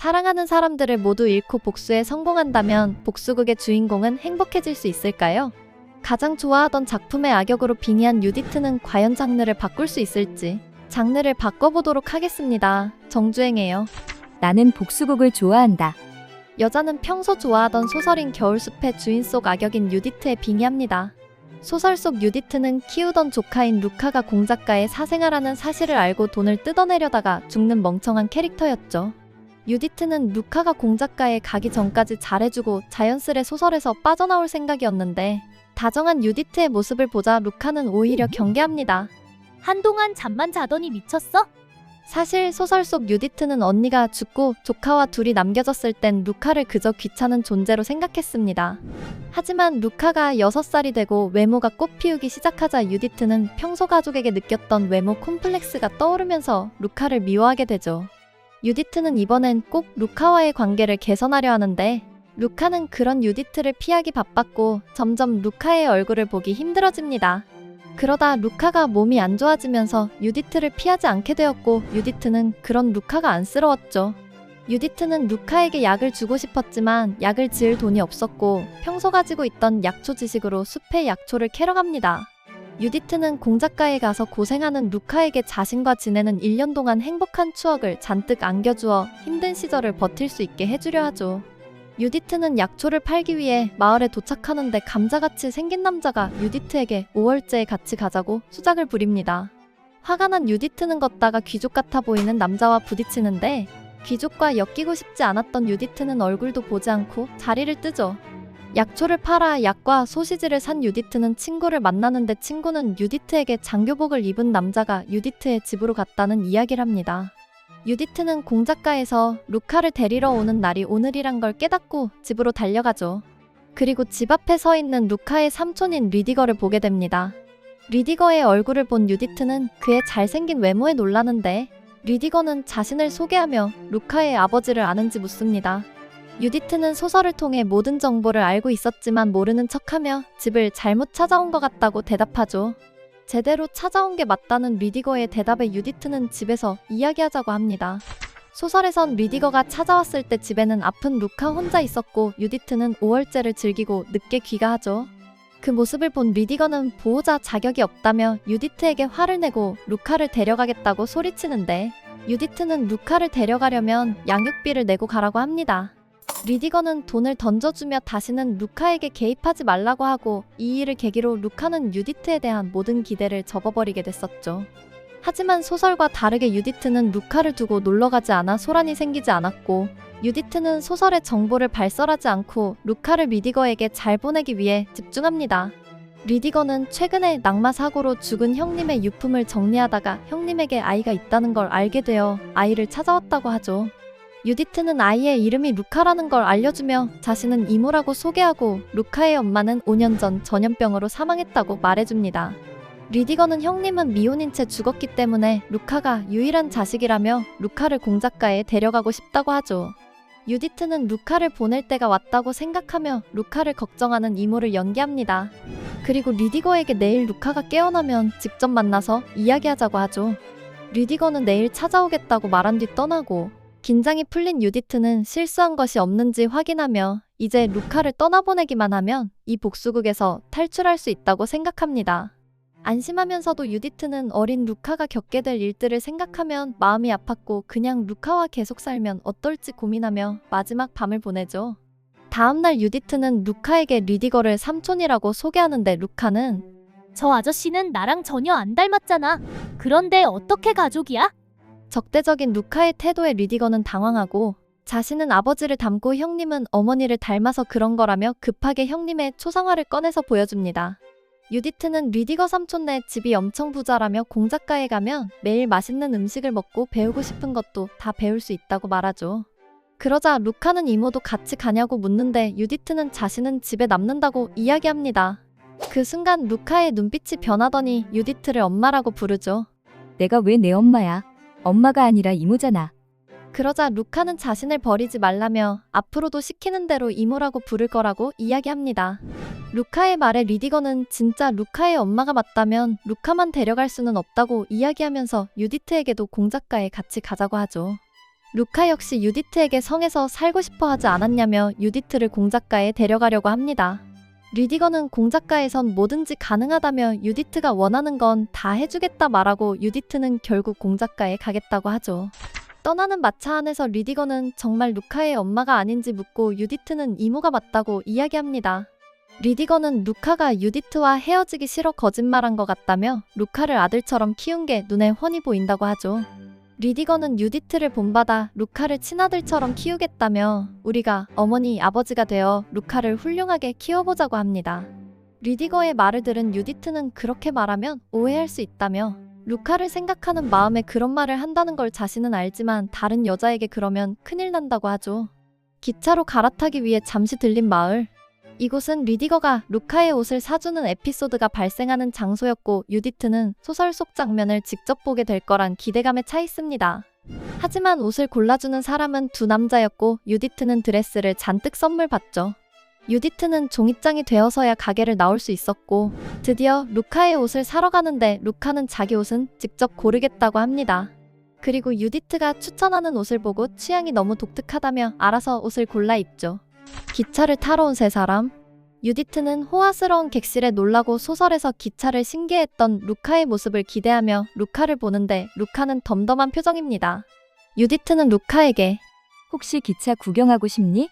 사랑하는 사람들을 모두 잃고 복수에 성공한다면 복수극의 주인공은 행복해질 수 있을까요? 가장 좋아하던 작품의 악역으로 빙의한 유디트는 과연 장르를 바꿀 수 있을지 장르를 바꿔보도록 하겠습니다. 정주행해요. 나는 복수극을 좋아한다. 여자는 평소 좋아하던 소설인 겨울숲의 주인 속 악역인 유디트에 빙의합니다. 소설 속 유디트는 키우던 조카인 루카가 공작가의 사생아라는 사실을 알고 돈을 뜯어내려다가 죽는 멍청한 캐릭터였죠. 유디트는 루카가 공작가에 가기 전까지 잘해주고 자연스레 소설에서 빠져나올 생각이었는데 다정한 유디트의 모습을 보자 루카는 오히려 경계합니다. 한동안 잠만 자더니 미쳤어? 사실 소설 속 유디트는 언니가 죽고 조카와 둘이 남겨졌을 땐 루카를 그저 귀찮은 존재로 생각했습니다. 하지만 루카가 6살이 되고 외모가 꽃피우기 시작하자 유디트는 평소 가족에게 느꼈던 외모 콤플렉스가 떠오르면서 루카를 미워하게 되죠. 유디트는 이번엔 꼭 루카와의 관계를 개선하려 하는데 루카는 그런 유디트를 피하기 바빴고 점점 루카의 얼굴을 보기 힘들어집니다. 그러다 루카가 몸이 안 좋아지면서 유디트를 피하지 않게 되었고 유디트는 그런 루카가 안쓰러웠죠. 유디트는 루카에게 약을 주고 싶었지만 약을 지을 돈이 없었고 평소 가지고 있던 약초 지식으로 숲의 약초를 캐러 갑니다. 유디트는 공작가에 가서 고생하는 루카에게 자신과 지내는 1년 동안 행복한 추억을 잔뜩 안겨주어 힘든 시절을 버틸 수 있게 해주려 하죠. 유디트는 약초를 팔기 위해 마을에 도착하는데 감자같이 생긴 남자가 유디트에게 5월째에 같이 가자고 수작을 부립니다. 화가 난 유디트는 걷다가 귀족 같아 보이는 남자와 부딪히는데 귀족과 엮이고 싶지 않았던 유디트는 얼굴도 보지 않고 자리를 뜨죠. 약초를 팔아 약과 소시지를 산 유디트는 친구를 만나는데 친구는 유디트에게 장교복을 입은 남자가 유디트의 집으로 갔다는 이야기를 합니다. 유디트는 공작가에서 루카를 데리러 오는 날이 오늘이란 걸 깨닫고 집으로 달려가죠. 그리고 집 앞에 서 있는 루카의 삼촌인 리디거를 보게 됩니다. 리디거의 얼굴을 본 유디트는 그의 잘생긴 외모에 놀라는데 리디거는 자신을 소개하며 루카의 아버지를 아는지 묻습니다. 유디트는 소설을 통해 모든 정보를 알고 있었지만 모르는 척하며 집을 잘못 찾아온 것 같다고 대답하죠. 제대로 찾아온 게 맞다는 리디거의 대답에 유디트는 집에서 이야기하자고 합니다. 소설에선 리디거가 찾아왔을 때 집에는 아픈 루카 혼자 있었고 유디트는 5월째를 즐기고 늦게 귀가하죠. 그 모습을 본 리디거는 보호자 자격이 없다며 유디트에게 화를 내고 루카를 데려가겠다고 소리치는데 유디트는 루카를 데려가려면 양육비를 내고 가라고 합니다. 리디거는 돈을 던져주며 다시는 루카에게 개입하지 말라고 하고 이 일을 계기로 루카는 유디트에 대한 모든 기대를 접어버리게 됐었죠. 하지만 소설과 다르게 유디트는 루카를 두고 놀러가지 않아 소란이 생기지 않았고 유디트는 소설의 정보를 발설하지 않고 루카를 리디거에게 잘 보내기 위해 집중합니다. 리디거는 최근에 낙마 사고로 죽은 형님의 유품을 정리하다가 형님에게 아이가 있다는 걸 알게 되어 아이를 찾아왔다고 하죠. 유디트는 아이의 이름이 루카라는 걸 알려주며 자신은 이모라고 소개하고 루카의 엄마는 5년 전 전염병으로 사망했다고 말해줍니다. 리디거는 형님은 미혼인 채 죽었기 때문에 루카가 유일한 자식이라며 루카를 공작가에 데려가고 싶다고 하죠. 유디트는 루카를 보낼 때가 왔다고 생각하며 루카를 걱정하는 이모를 연기합니다. 그리고 리디거에게 내일 루카가 깨어나면 직접 만나서 이야기하자고 하죠. 리디거는 내일 찾아오겠다고 말한 뒤 떠나고 긴장이 풀린 유디트는 실수한 것이 없는지 확인하며 이제 루카를 떠나보내기만 하면 이 복수극에서 탈출할 수 있다고 생각합니다. 안심하면서도 유디트는 어린 루카가 겪게 될 일들을 생각하면 마음이 아팠고 그냥 루카와 계속 살면 어떨지 고민하며 마지막 밤을 보내죠. 다음날 유디트는 루카에게 리디거를 삼촌이라고 소개하는데 루카는 저 아저씨는 나랑 전혀 안 닮았잖아. 그런데 어떻게 가족이야? 적대적인 루카의 태도에 리디거는 당황하고 자신은 아버지를 닮고 형님은 어머니를 닮아서 그런 거라며 급하게 형님의 초상화를 꺼내서 보여줍니다. 유디트는 리디거 삼촌네 집이 엄청 부자라며 공작가에 가면 매일 맛있는 음식을 먹고 배우고 싶은 것도 다 배울 수 있다고 말하죠. 그러자 루카는 이모도 같이 가냐고 묻는데 유디트는 자신은 집에 남는다고 이야기합니다. 그 순간 루카의 눈빛이 변하더니 유디트를 엄마라고 부르죠. 내가 왜 내 엄마야? 엄마가 아니라 이모잖아. 그러자 루카는 자신을 버리지 말라며 앞으로도 시키는 대로 이모라고 부를 거라고 이야기합니다. 루카의 말에 리디거는 진짜 루카의 엄마가 맞다면 루카만 데려갈 수는 없다고 이야기하면서 유디트에게도 공작가에 같이 가자고 하죠. 루카 역시 유디트에게 성에서 살고 싶어 하지 않았냐며 유디트를 공작가에 데려가려고 합니다. 리디거는 공작가에선 뭐든지 가능하다며 유디트가 원하는 건 다 해주겠다 말하고 유디트는 결국 공작가에 가겠다고 하죠. 떠나는 마차 안에서 리디거는 정말 루카의 엄마가 아닌지 묻고 유디트는 이모가 맞다고 이야기합니다. 리디거는 루카가 유디트와 헤어지기 싫어 거짓말한 것 같다며 루카를 아들처럼 키운 게 눈에 훤히 보인다고 하죠. 리디거는 유디트를 본받아 루카를 친아들처럼 키우겠다며 우리가 어머니 아버지가 되어 루카를 훌륭하게 키워보자고 합니다. 리디거의 말을 들은 유디트는 그렇게 말하면 오해할 수 있다며 루카를 생각하는 마음에 그런 말을 한다는 걸 자신은 알지만 다른 여자에게 그러면 큰일 난다고 하죠. 기차로 갈아타기 위해 잠시 들린 마을. 이곳은 리디거가 루카의 옷을 사주는 에피소드가 발생하는 장소였고 유디트는 소설 속 장면을 직접 보게 될 거란 기대감에 차 있습니다. 하지만 옷을 골라주는 사람은 두 남자였고 유디트는 드레스를 잔뜩 선물 받죠. 유디트는 종입장이 되어서야 가게를 나올 수 있었고 드디어 루카의 옷을 사러 가는데 루카는 자기 옷은 직접 고르겠다고 합니다. 그리고 유디트가 추천하는 옷을 보고 취향이 너무 독특하다며 알아서 옷을 골라 입죠. 기차를 타러 온 세 사람. 유디트는 호화스러운 객실에 놀라고 소설에서 기차를 신기해했던 루카의 모습을 기대하며 루카를 보는데 루카는 덤덤한 표정입니다. 유디트는 루카에게 혹시 기차 구경하고 싶니?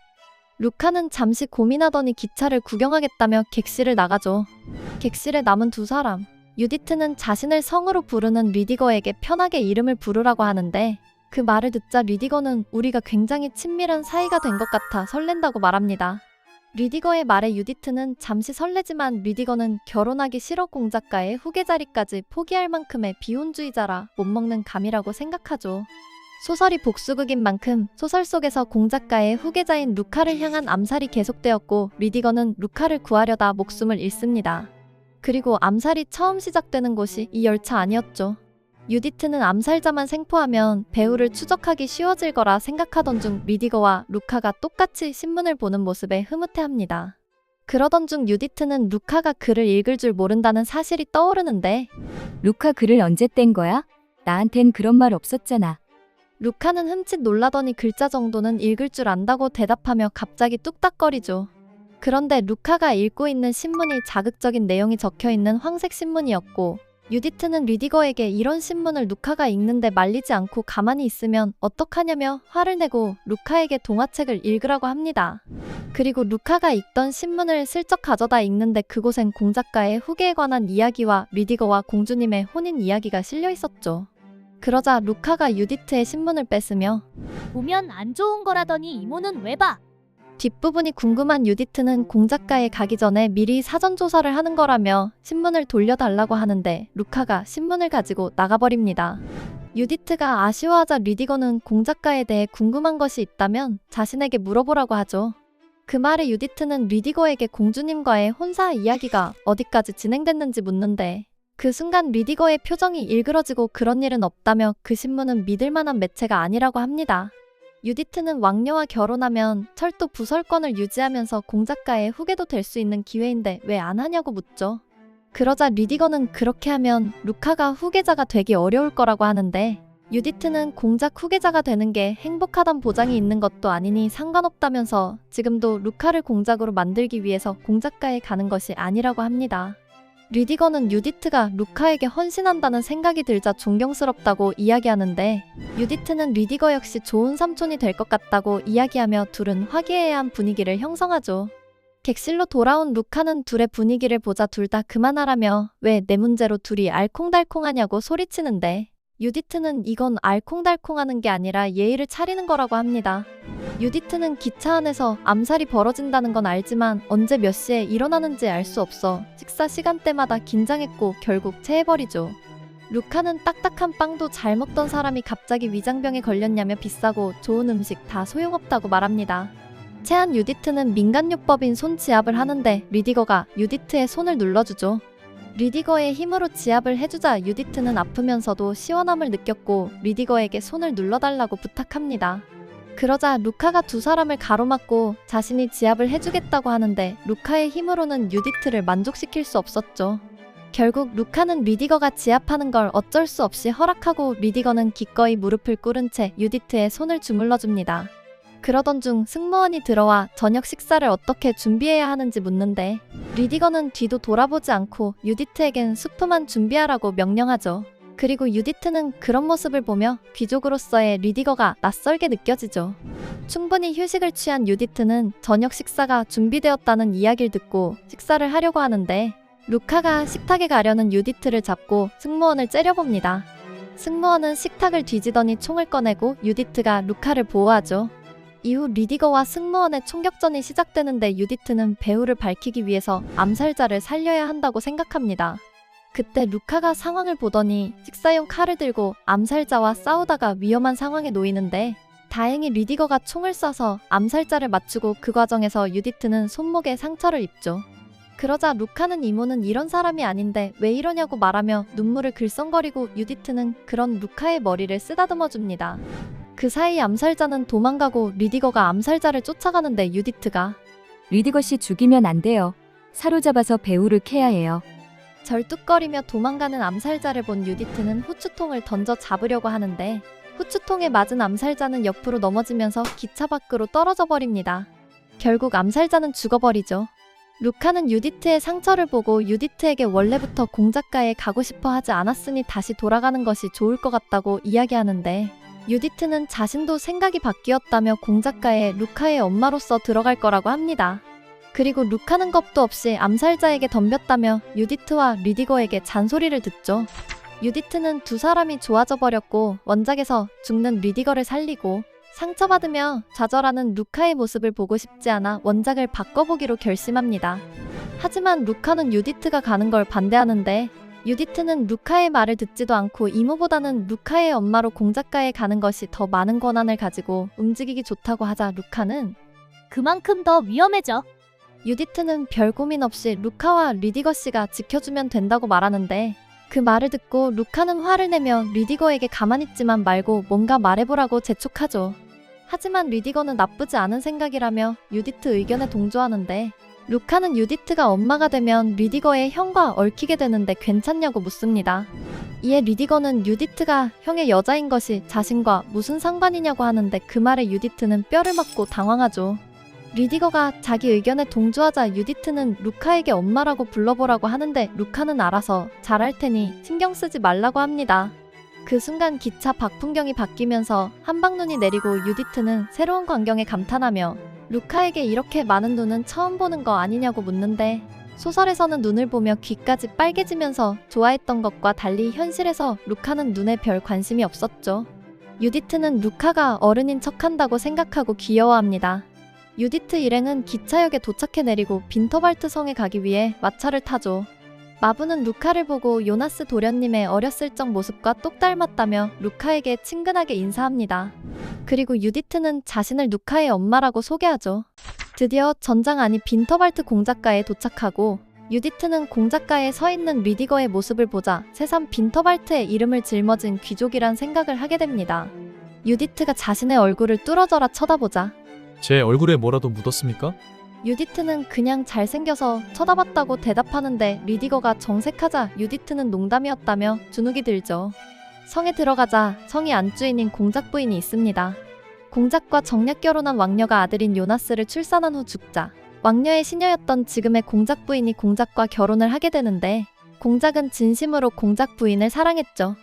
루카는 잠시 고민하더니 기차를 구경하겠다며 객실을 나가죠. 객실에 남은 두 사람. 유디트는 자신을 성으로 부르는 리디거에게 편하게 이름을 부르라고 하는데 그 말을 듣자 리디거는 우리가 굉장히 친밀한 사이가 된 것 같아 설렌다고 말합니다. 리디거의 말에 유디트는 잠시 설레지만 리디거는 결혼하기 싫어 공작가의 후계 자리까지 포기할 만큼의 비혼주의자라 못 먹는 감이라고 생각하죠. 소설이 복수극인 만큼 소설 속에서 공작가의 후계자인 루카를 향한 암살이 계속되었고 리디거는 루카를 구하려다 목숨을 잃습니다. 그리고 암살이 처음 시작되는 곳이 이 열차 아니었죠. 유디트는 암살자만 생포하면 배우를 추적하기 쉬워질 거라 생각하던 중 리디거와 루카가 똑같이 신문을 보는 모습에 흐뭇해합니다. 그러던 중 유디트는 루카가 글을 읽을 줄 모른다는 사실이 떠오르는데 루카 글을 언제 뗀 거야? 나한텐 그런 말 없었잖아. 루카는 흠칫 놀라더니 글자 정도는 읽을 줄 안다고 대답하며 갑자기 뚝딱거리죠. 그런데 루카가 읽고 있는 신문이 자극적인 내용이 적혀있는 황색 신문이었고 유디트는 리디거에게 이런 신문을 루카가 읽는데 말리지 않고 가만히 있으면 어떡하냐며 화를 내고 루카에게 동화책을 읽으라고 합니다. 그리고 루카가 읽던 신문을 슬쩍 가져다 읽는데 그곳엔 공작가의 후계에 관한 이야기와 리디거와 공주님의 혼인 이야기가 실려 있었죠. 그러자 루카가 유디트의 신문을 뺏으며 보면 안 좋은 거라더니 이모는 왜 봐? 뒷부분이 궁금한 유디트는 공작가에 가기 전에 미리 사전 조사를 하는 거라며 신문을 돌려달라고 하는데 루카가 신문을 가지고 나가버립니다. 유디트가 아쉬워하자 리디거는 공작가에 대해 궁금한 것이 있다면 자신에게 물어보라고 하죠. 그 말에 유디트는 리디거에게 공주님과의 혼사 이야기가 어디까지 진행됐는지 묻는데 그 순간 리디거의 표정이 일그러지고 그런 일은 없다며 그 신문은 믿을 만한 매체가 아니라고 합니다. 유디트는 왕녀와 결혼하면 철도 부설권을 유지하면서 공작가의 후계도 될 수 있는 기회인데 왜 안 하냐고 묻죠. 그러자 리디거는 그렇게 하면 루카가 후계자가 되기 어려울 거라고 하는데 유디트는 공작 후계자가 되는 게 행복하단 보장이 있는 것도 아니니 상관없다면서 지금도 루카를 공작으로 만들기 위해서 공작가에 가는 것이 아니라고 합니다. 리디거는 유디트가 루카에게 헌신한다는 생각이 들자 존경스럽다고 이야기하는데 유디트는 리디거 역시 좋은 삼촌이 될 것 같다고 이야기하며 둘은 화기애애한 분위기를 형성하죠. 객실로 돌아온 루카는 둘의 분위기를 보자 둘 다 그만하라며 왜 내 문제로 둘이 알콩달콩하냐고 소리치는데 유디트는 이건 알콩달콩하는 게 아니라 예의를 차리는 거라고 합니다. 유디트는 기차 안에서 암살이 벌어진다는 건 알지만 언제 몇 시에 일어나는지 알 수 없어 식사 시간대마다 긴장했고 결국 체해버리죠. 루카는 딱딱한 빵도 잘 먹던 사람이 갑자기 위장병에 걸렸냐며 비싸고 좋은 음식 다 소용없다고 말합니다. 체한 유디트는 민간요법인 손지압을 하는데 리디거가 유디트의 손을 눌러주죠. 리디거의 힘으로 지압을 해주자 유디트는 아프면서도 시원함을 느꼈고 리디거에게 손을 눌러달라고 부탁합니다. 그러자 루카가 두 사람을 가로막고 자신이 지압을 해주겠다고 하는데 루카의 힘으로는 유디트를 만족시킬 수 없었죠. 결국 루카는 리디거가 지압하는 걸 어쩔 수 없이 허락하고 리디거는 기꺼이 무릎을 꿇은 채 유디트의 손을 주물러줍니다. 그러던 중 승무원이 들어와 저녁 식사를 어떻게 준비해야 하는지 묻는데 리디거는 뒤도 돌아보지 않고 유디트에겐 수프만 준비하라고 명령하죠. 그리고 유디트는 그런 모습을 보며 귀족으로서의 리디거가 낯설게 느껴지죠. 충분히 휴식을 취한 유디트는 저녁 식사가 준비되었다는 이야기를 듣고 식사를 하려고 하는데 루카가 식탁에 가려는 유디트를 잡고 승무원을 째려봅니다. 승무원은 식탁을 뒤지더니 총을 꺼내고 유디트가 루카를 보호하죠. 이후 리디거와 승무원의 총격전이 시작되는데 유디트는 배후를 밝히기 위해서 암살자를 살려야 한다고 생각합니다. 그때 루카가 상황을 보더니 식사용 칼을 들고 암살자와 싸우다가 위험한 상황에 놓이는데 다행히 리디거가 총을 쏴서 암살자를 맞추고 그 과정에서 유디트는 손목에 상처를 입죠. 그러자 루카는 이모는 이런 사람이 아닌데 왜 이러냐고 말하며 눈물을 글썽거리고 유디트는 그런 루카의 머리를 쓰다듬어줍니다. 그 사이 암살자는 도망가고 리디거가 암살자를 쫓아가는데 유디트가 리디거 씨 죽이면 안 돼요. 사로잡아서 배우를 캐야 해요. 절뚝거리며 도망가는 암살자를 본 유디트는 후추통을 던져 잡으려고 하는데 후추통에 맞은 암살자는 옆으로 넘어지면서 기차 밖으로 떨어져 버립니다. 결국 암살자는 죽어버리죠. 루카는 유디트의 상처를 보고 유디트에게 원래부터 공작가에 가고 싶어 하지 않았으니 다시 돌아가는 것이 좋을 것 같다고 이야기하는데 유디트는 자신도 생각이 바뀌었다며 공작가에 루카의 엄마로서 들어갈 거라고 합니다. 그리고 루카는 겁도 없이 암살자에게 덤볐다며 유디트와 리디거에게 잔소리를 듣죠. 유디트는 두 사람이 좋아져 버렸고 원작에서 죽는 리디거를 살리고 상처받으며 좌절하는 루카의 모습을 보고 싶지 않아 원작을 바꿔보기로 결심합니다. 하지만 루카는 유디트가 가는 걸 반대하는데 유디트는 루카의 말을 듣지도 않고 이모보다는 루카의 엄마로 공작가에 가는 것이 더 많은 권한을 가지고 움직이기 좋다고 하자 루카는 그만큼 더 위험해져. 유디트는 별 고민 없이 루카와 리디거 씨가 지켜주면 된다고 말하는데 그 말을 듣고 루카는 화를 내며 리디거에게 가만히 있지만 말고 뭔가 말해보라고 재촉하죠. 하지만 리디거는 나쁘지 않은 생각이라며 유디트 의견에 동조하는데 루카는 유디트가 엄마가 되면 리디거의 형과 얽히게 되는데 괜찮냐고 묻습니다. 이에 리디거는 유디트가 형의 여자인 것이 자신과 무슨 상관이냐고 하는데 그 말에 유디트는 뼈를 맞고 당황하죠. 리디거가 자기 의견에 동조하자 유디트는 루카에게 엄마라고 불러보라고 하는데 루카는 알아서 잘할 테니 신경 쓰지 말라고 합니다. 그 순간 기차 밖풍경이 바뀌면서 한방눈이 내리고 유디트는 새로운 광경에 감탄하며 루카에게 이렇게 많은 눈은 처음 보는 거 아니냐고 묻는데 소설에서는 눈을 보며 귀까지 빨개지면서 좋아했던 것과 달리 현실에서 루카는 눈에 별 관심이 없었죠. 유디트는 루카가 어른인 척한다고 생각하고 귀여워합니다. 유디트 일행은 기차역에 도착해 내리고 빈터발트 성에 가기 위해 마차를 타죠. 마부는 루카를 보고 요나스 도련님의 어렸을 적 모습과 똑 닮았다며 루카에게 친근하게 인사합니다. 그리고 유디트는 자신을 루카의 엄마라고 소개하죠. 드디어 전장 안이 빈터발트 공작가에 도착하고 유디트는 공작가에 서 있는 리디거의 모습을 보자 새삼 빈터발트의 이름을 짊어진 귀족이란 생각을 하게 됩니다. 유디트가 자신의 얼굴을 뚫어져라 쳐다보자 제 얼굴에 뭐라도 묻었습니까? 유디트는 그냥 잘생겨서 쳐다봤다고 대답하는데 리디거가 정색하자 유디트는 농담이었다며 주눅이 들죠. 성에 들어가자 성이 안주인인 공작 부인이 있습니다. 공작과 정략 결혼한 왕녀가 아들인 요나스를 출산한 후 죽자 왕녀의 시녀였던 지금의 공작 부인이 공작과 결혼을 하게 되는데 공작은 진심으로 공작 부인을 사랑했죠.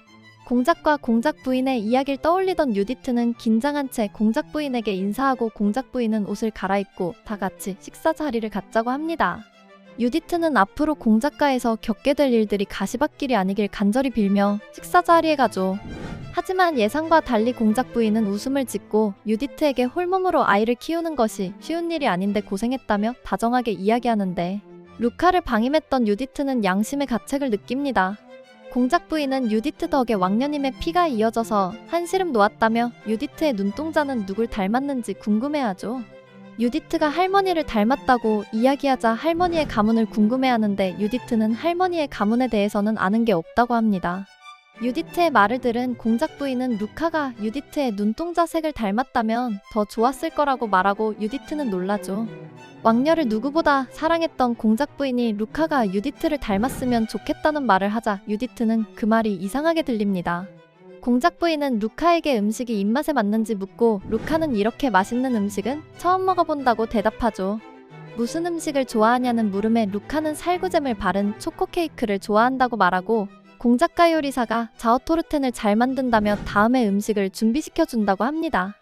공작과 공작 부인의 이야기를 떠올리던 유디트는 긴장한 채 공작 부인에게 인사하고 공작 부인은 옷을 갈아입고 다 같이 식사 자리를 갖자고 합니다. 유디트는 앞으로 공작가에서 겪게 될 일들이 가시밭길이 아니길 간절히 빌며 식사 자리에 가죠. 하지만 예상과 달리 공작 부인은 웃음을 짓고 유디트에게 홀몸으로 아이를 키우는 것이 쉬운 일이 아닌데 고생했다며 다정하게 이야기하는데 루카를 방임했던 유디트는 양심의 가책을 느낍니다. 공작 부인은 유디트 덕에 왕녀님의 피가 이어져서 한시름 놓았다며 유디트의 눈동자는 누굴 닮았는지 궁금해하죠. 유디트가 할머니를 닮았다고 이야기하자 할머니의 가문을 궁금해하는데 유디트는 할머니의 가문에 대해서는 아는 게 없다고 합니다. 유디트의 말을 들은 공작 부인은 루카가 유디트의 눈동자색을 닮았다면 더 좋았을 거라고 말하고 유디트는 놀라죠. 왕녀를 누구보다 사랑했던 공작 부인이 루카가 유디트를 닮았으면 좋겠다는 말을 하자 유디트는 그 말이 이상하게 들립니다. 공작 부인은 루카에게 음식이 입맛에 맞는지 묻고 루카는 이렇게 맛있는 음식은 처음 먹어본다고 대답하죠. 무슨 음식을 좋아하냐는 물음에 루카는 살구잼을 바른 초코 케이크를 좋아한다고 말하고 공작가 요리사가 자오토르텐을 잘 만든다며 다음에 음식을 준비시켜준다고 합니다.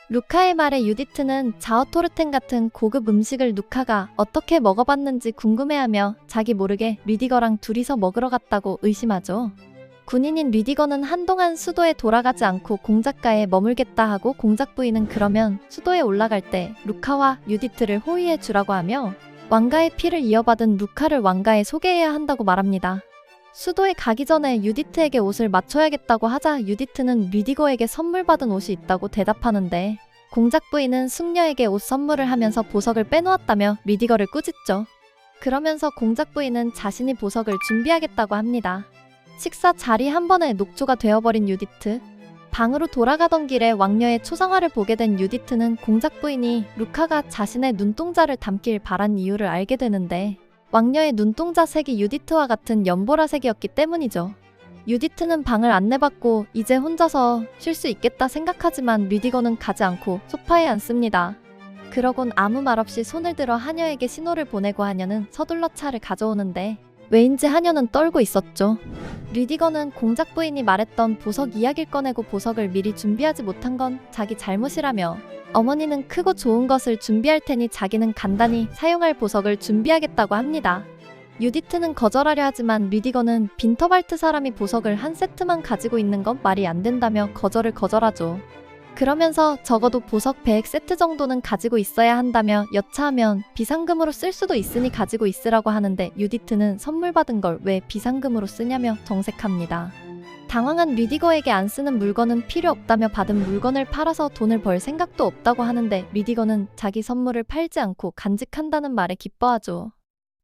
루카의 말에 유디트는 자오토르텐 같은 고급 음식을 루카가 어떻게 먹어봤는지 궁금해하며 자기 모르게 리디거랑 둘이서 먹으러 갔다고 의심하죠. 군인인 리디거는 한동안 수도에 돌아가지 않고 공작가에 머물겠다 하고 공작 부인은 그러면 수도에 올라갈 때 루카와 유디트를 호위해 주라고 하며 왕가의 피를 이어받은 루카를 왕가에 소개해야 한다고 말합니다. 수도에 가기 전에 유디트에게 옷을 맞춰야겠다고 하자 유디트는 리디거에게 선물 받은 옷이 있다고 대답하는데 공작 부인은 숙녀에게 옷 선물을 하면서 보석을 빼놓았다며 리디거를 꾸짖죠. 그러면서 공작 부인은 자신이 보석을 준비하겠다고 합니다. 식사 자리 한 번에 녹초가 되어버린 유디트. 방으로 돌아가던 길에 왕녀의 초상화를 보게 된 유디트는 공작 부인이 루카가 자신의 눈동자를 닮길 바란 이유를 알게 되는데 왕녀의 눈동자 색이 유디트와 같은 연보라색이었기 때문이죠. 유디트는 방을 안내받고 이제 혼자서 쉴 수 있겠다 생각하지만 리디거는 가지 않고 소파에 앉습니다. 그러곤 아무 말 없이 손을 들어 하녀에게 신호를 보내고 하녀는 서둘러 차를 가져오는데 왜인지 하녀는 떨고 있었죠. 리디거는 공작 부인이 말했던 보석 이야기를 꺼내고 보석을 미리 준비하지 못한 건 자기 잘못이라며 어머니는 크고 좋은 것을 준비할 테니 자기는 간단히 사용할 보석을 준비하겠다고 합니다. 유디트는 거절하려 하지만 리디거는 빈터발트 사람이 보석을 한 세트만 가지고 있는 건 말이 안 된다며 거절하죠. 그러면서 적어도 보석 100 세트 정도는 가지고 있어야 한다며 여차하면 비상금으로 쓸 수도 있으니 가지고 있으라고 하는데 유디트는 선물 받은 걸 왜 비상금으로 쓰냐며 정색합니다. 당황한 리디거에게 안 쓰는 물건은 필요 없다며 받은 물건을 팔아서 돈을 벌 생각도 없다고 하는데 리디거는 자기 선물을 팔지 않고 간직한다는 말에 기뻐하죠.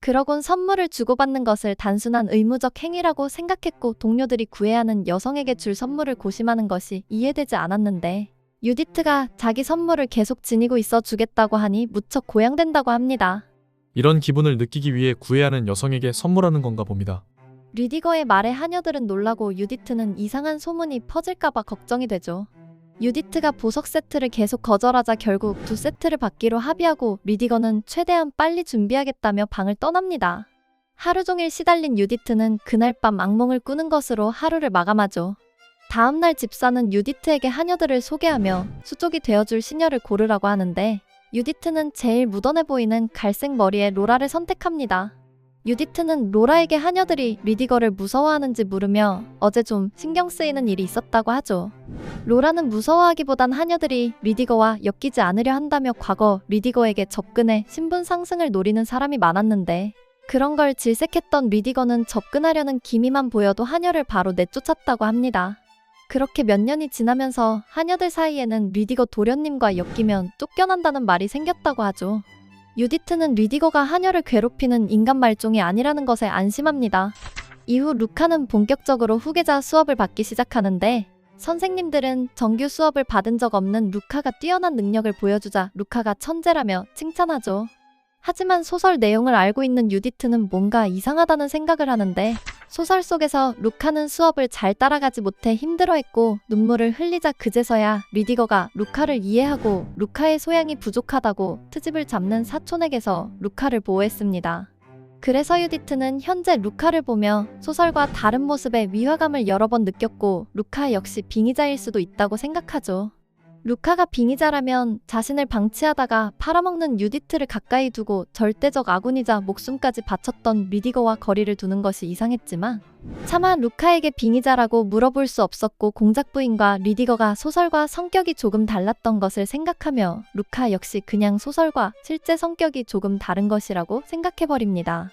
그러곤 선물을 주고받는 것을 단순한 의무적 행위라고 생각했고 동료들이 구애하는 여성에게 줄 선물을 고심하는 것이 이해되지 않았는데 유디트가 자기 선물을 계속 지니고 있어 주겠다고 하니 무척 고양된다고 합니다. 이런 기분을 느끼기 위해 구애하는 여성에게 선물하는 건가 봅니다. 리디거의 말에 하녀들은 놀라고 유디트는 이상한 소문이 퍼질까봐 걱정이 되죠. 유디트가 보석 세트를 계속 거절하자 결국 2세트를 받기로 합의하고 리디거는 최대한 빨리 준비하겠다며 방을 떠납니다. 하루 종일 시달린 유디트는 그날 밤 악몽을 꾸는 것으로 하루를 마감하죠. 다음날 집사는 유디트에게 하녀들을 소개하며 수족이 되어줄 시녀를 고르라고 하는데 유디트는 제일 무던해 보이는 갈색 머리의 로라를 선택합니다. 유디트는 로라에게 하녀들이 리디거를 무서워하는지 물으며 어제 좀 신경 쓰이는 일이 있었다고 하죠. 로라는 무서워하기보단 하녀들이 리디거와 엮이지 않으려 한다며 과거 리디거에게 접근해 신분 상승을 노리는 사람이 많았는데 그런 걸 질색했던 리디거는 접근하려는 기미만 보여도 하녀를 바로 내쫓았다고 합니다. 그렇게 몇 년이 지나면서 하녀들 사이에는 리디거 도련님과 엮이면 쫓겨난다는 말이 생겼다고 하죠. 유디트는 리디거가 하녀를 괴롭히는 인간 말종이 아니라는 것에 안심합니다. 이후 루카는 본격적으로 후계자 수업을 받기 시작하는데 선생님들은 정규 수업을 받은 적 없는 루카가 뛰어난 능력을 보여주자 루카가 천재라며 칭찬하죠. 하지만 소설 내용을 알고 있는 유디트는 뭔가 이상하다는 생각을 하는데 소설 속에서 루카는 수업을 잘 따라가지 못해 힘들어했고 눈물을 흘리자 그제서야 리디거가 루카를 이해하고 루카의 소양이 부족하다고 트집을 잡는 사촌에게서 루카를 보호했습니다. 그래서 유디트는 현재 루카를 보며 소설과 다른 모습의 위화감을 여러 번 느꼈고 루카 역시 빙의자일 수도 있다고 생각하죠. 루카가 빙의자라면 자신을 방치하다가 팔아먹는 유디트를 가까이 두고 절대적 아군이자 목숨까지 바쳤던 리디거와 거리를 두는 것이 이상했지만 차마 루카에게 빙의자라고 물어볼 수 없었고 공작 부인과 리디거가 소설과 성격이 조금 달랐던 것을 생각하며 루카 역시 그냥 소설과 실제 성격이 조금 다른 것이라고 생각해버립니다.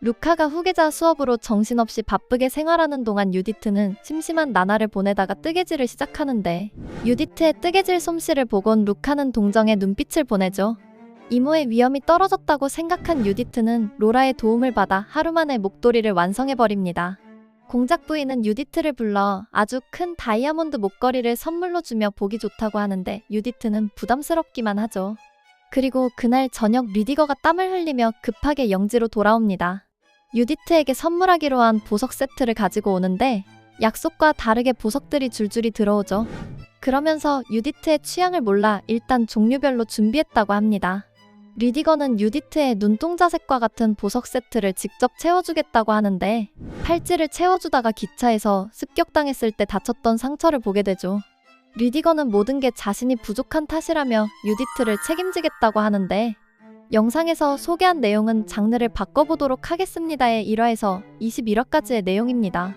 루카가 후계자 수업으로 정신없이 바쁘게 생활하는 동안 유디트는 심심한 나날을 보내다가 뜨개질을 시작하는데 유디트의 뜨개질 솜씨를 보곤 루카는 동정의 눈빛을 보내죠. 이모의 위험이 떨어졌다고 생각한 유디트는 로라의 도움을 받아 하루 만에 목도리를 완성해버립니다. 공작 부인은 유디트를 불러 아주 큰 다이아몬드 목걸이를 선물로 주며 보기 좋다고 하는데 유디트는 부담스럽기만 하죠. 그리고 그날 저녁 리디거가 땀을 흘리며 급하게 영지로 돌아옵니다. 유디트에게 선물하기로 한 보석 세트를 가지고 오는데 약속과 다르게 보석들이 줄줄이 들어오죠. 그러면서 유디트의 취향을 몰라 일단 종류별로 준비했다고 합니다. 리디거는 유디트의 눈동자색과 같은 보석 세트를 직접 채워주겠다고 하는데 팔찌를 채워주다가 기차에서 습격당했을 때 다쳤던 상처를 보게 되죠. 리디거는 모든 게 자신이 부족한 탓이라며 유디트를 책임지겠다고 하는데 영상에서 소개한 내용은 장르를 바꿔보도록 하겠습니다의 1화에서 21화까지의 내용입니다.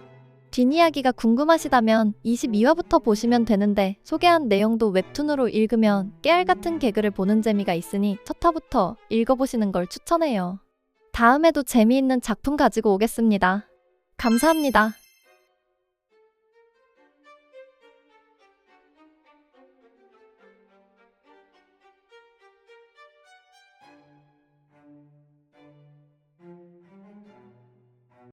뒷이야기가 궁금하시다면 22화부터 보시면 되는데 소개한 내용도 웹툰으로 읽으면 깨알같은 개그를 보는 재미가 있으니 첫 화부터 읽어보시는 걸 추천해요. 다음에도 재미있는 작품 가지고 오겠습니다. 감사합니다.